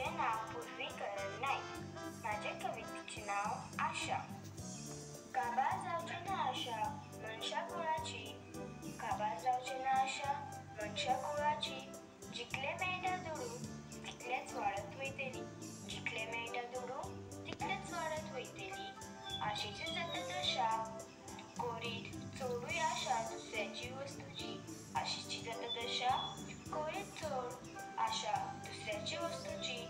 माझे नाव पूर्वी करण नाईक. माझ्या कवितेचे नाव आशा. काबार जावचे ना आशा मनशा कुळाची, काबार जावचे ना आशा मनशा कुळाची. जिकले मेळटा दुडू तिकलेच वाडत वयतली, जिकले मेळटा दुडू तिकलेच वाडत वयतली. आशेची जाता दशा कोरीत चोडूय आशा दुसऱ्याची वस्तूची, आशेची जाता दशा कोरीत चोड आशा दुसऱ्याची वस्तूची.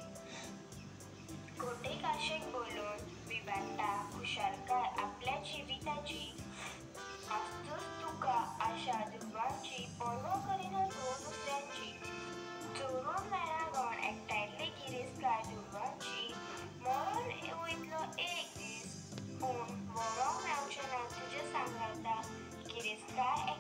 खोटेक आशेक बोलून विभागता खुशालकाय आपल्या जिविताची. आसतोच तुका आशा दुर्वांची पर्वा करिना तो दुसऱ्यांची. चोरून मेळा गण एकटायल्ली गिरेस्तकार दुर्वांची. मरण वयतलो एक दीस पूण मरोंक मेळचें ना तुज्या सांगाता गिरेस्तकार